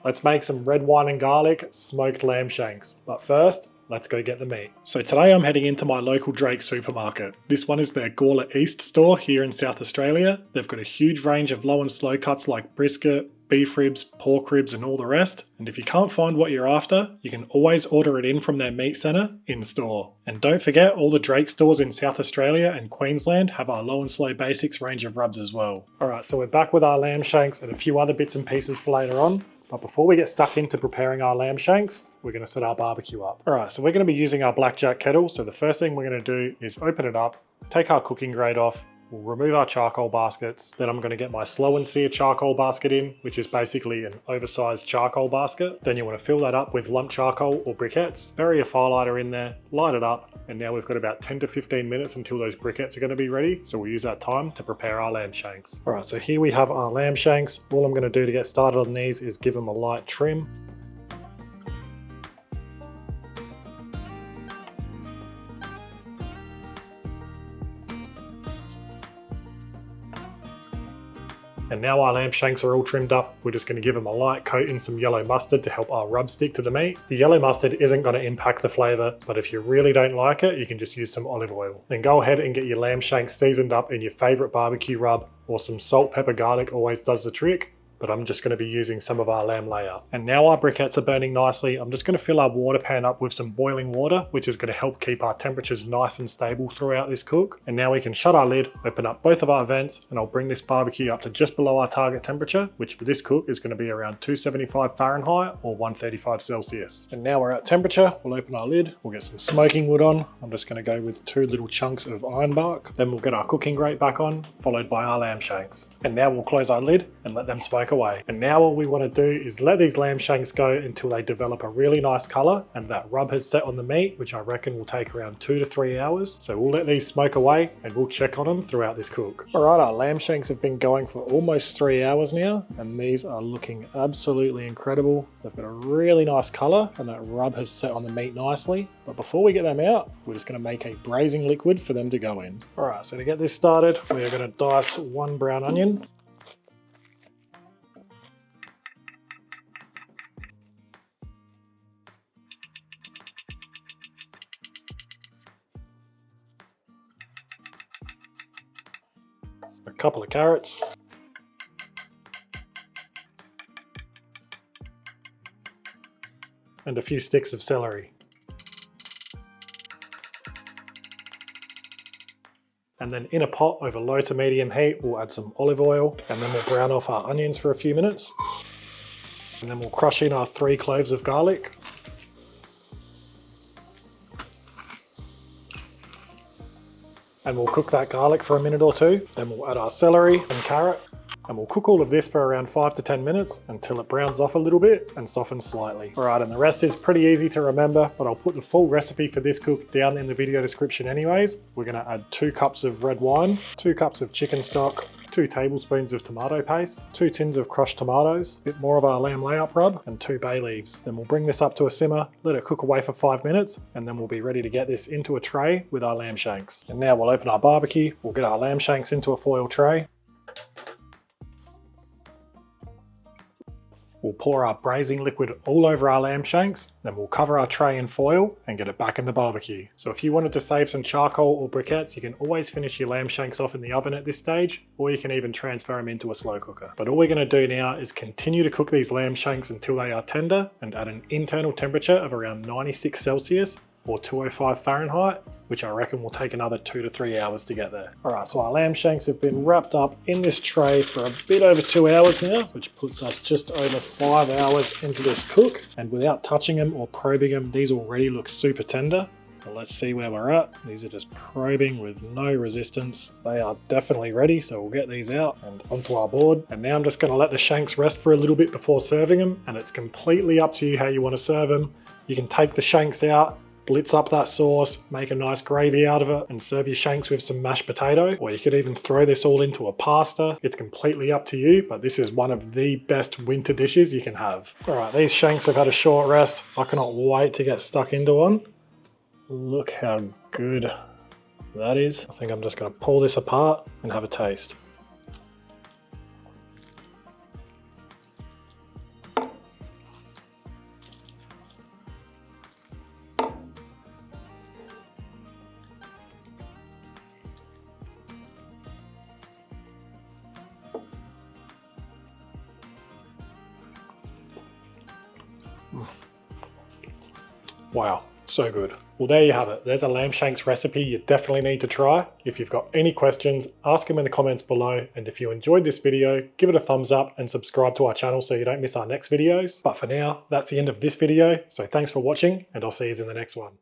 Let's make some red wine and garlic smoked lamb shanks. But first, let's go get the meat. So today I'm heading into my local Drake supermarket. This one is their Gawler East store here in South Australia. They've got a huge range of low and slow cuts like brisket, beef ribs, pork ribs and all the rest. And if you can't find what you're after, you can always order it in from their meat centre in store. And don't forget, all the Drake stores in South Australia and Queensland have our low and slow basics range of rubs as well. Alright, so we're back with our lamb shanks and a few other bits and pieces for later on. But before we get stuck into preparing our lamb shanks, we're going to set our barbecue up. Alright, so we're going to be using our blackjack kettle. So the first thing we're going to do is open it up, take our cooking grate off, we'll remove our charcoal baskets. Then I'm going to get my slow and sear charcoal basket in, which is basically an oversized charcoal basket. Then you want to fill that up with lump charcoal or briquettes. Bury a firelighter in there, light it up, and now we've got about 10 to 15 minutes until those briquettes are going to be ready. So we'll use that time to prepare our lamb shanks. Alright, so here we have our lamb shanks. All I'm going to do to get started on these is give them a light trim. And now our lamb shanks are all trimmed up, we're just going to give them a light coat in some yellow mustard to help our rub stick to the meat. The yellow mustard isn't going to impact the flavour, but if you really don't like it, you can just use some olive oil. Then go ahead and get your lamb shanks seasoned up in your favourite barbecue rub, or some salt, pepper, garlic always does the trick. But I'm just going to be using some of our lamb Layup. And now our briquettes are burning nicely. I'm just going to fill our water pan up with some boiling water, which is going to help keep our temperatures nice and stable throughout this cook. And now we can shut our lid, open up both of our vents, and I'll bring this barbecue up to just below our target temperature, which for this cook is going to be around 275 Fahrenheit or 135 Celsius. And now we're at temperature, we'll open our lid, we'll get some smoking wood on. I'm just going to go with 2 little chunks of ironbark. Then we'll get our cooking grate back on, followed by our lamb shanks. And now we'll close our lid and let them smoke away. And now all we want to do is let these lamb shanks go until they develop a really nice colour and that rub has set on the meat, which I reckon will take around 2 to 3 hours. So we'll let these smoke away and we'll check on them throughout this cook. Alright, our lamb shanks have been going for almost 3 hours now and these are looking absolutely incredible. They've got a really nice colour and that rub has set on the meat nicely. But before we get them out, we're just going to make a braising liquid for them to go in. Alright, so to get this started, we are going to dice 1 brown onion. A couple of carrots, and a few sticks of celery. And then in a pot over low to medium heat, we'll add some olive oil and then we'll brown off our onions for a few minutes. And then we'll crush in our 3 cloves of garlic. And we'll cook that garlic for a minute or 2. Then we'll add our celery and carrot. And we'll cook all of this for around 5 to 10 minutes until it browns off a little bit and softens slightly. Alright, and the rest is pretty easy to remember, but I'll put the full recipe for this cook down in the video description anyways. We're going to add 2 cups of red wine, 2 cups of chicken stock, 2 tablespoons of tomato paste, 2 tins of crushed tomatoes, a bit more of our lamb Layup rub, and 2 bay leaves. Then we'll bring this up to a simmer, let it cook away for 5 minutes, and then we'll be ready to get this into a tray with our lamb shanks. And now we'll open our barbecue, we'll get our lamb shanks into a foil tray. We'll pour our braising liquid all over our lamb shanks, then we'll cover our tray in foil and get it back in the barbecue. So if you wanted to save some charcoal or briquettes, you can always finish your lamb shanks off in the oven at this stage, or you can even transfer them into a slow cooker. But all we're going to do now is continue to cook these lamb shanks until they are tender and at an internal temperature of around 96 Celsius or 205 Fahrenheit, which I reckon will take another 2 to 3 hours to get there. Alright, so our lamb shanks have been wrapped up in this tray for a bit over 2 hours now, which puts us just over 5 hours into this cook. And without touching them or probing them, these already look super tender. But let's see where we're at. These are just probing with no resistance. They are definitely ready, so we'll get these out and onto our board. And now I'm just going to let the shanks rest for a little bit before serving them, and it's completely up to you how you want to serve them. You can take the shanks out, blitz up that sauce, make a nice gravy out of it, and serve your shanks with some mashed potato, or you could even throw this all into a pasta. It's completely up to you, but this is one of the best winter dishes you can have. Alright, these shanks have had a short rest. I cannot wait to get stuck into one. Look how good that is. I think I'm just going to pull this apart and have a taste. Wow, so good. Well, there you have it. There's a lamb shanks recipe you definitely need to try. If you've got any questions, ask them in the comments below. And if you enjoyed this video, give it a thumbs up and subscribe to our channel so you don't miss our next videos. But for now, that's the end of this video. So thanks for watching, and I'll see you in the next one.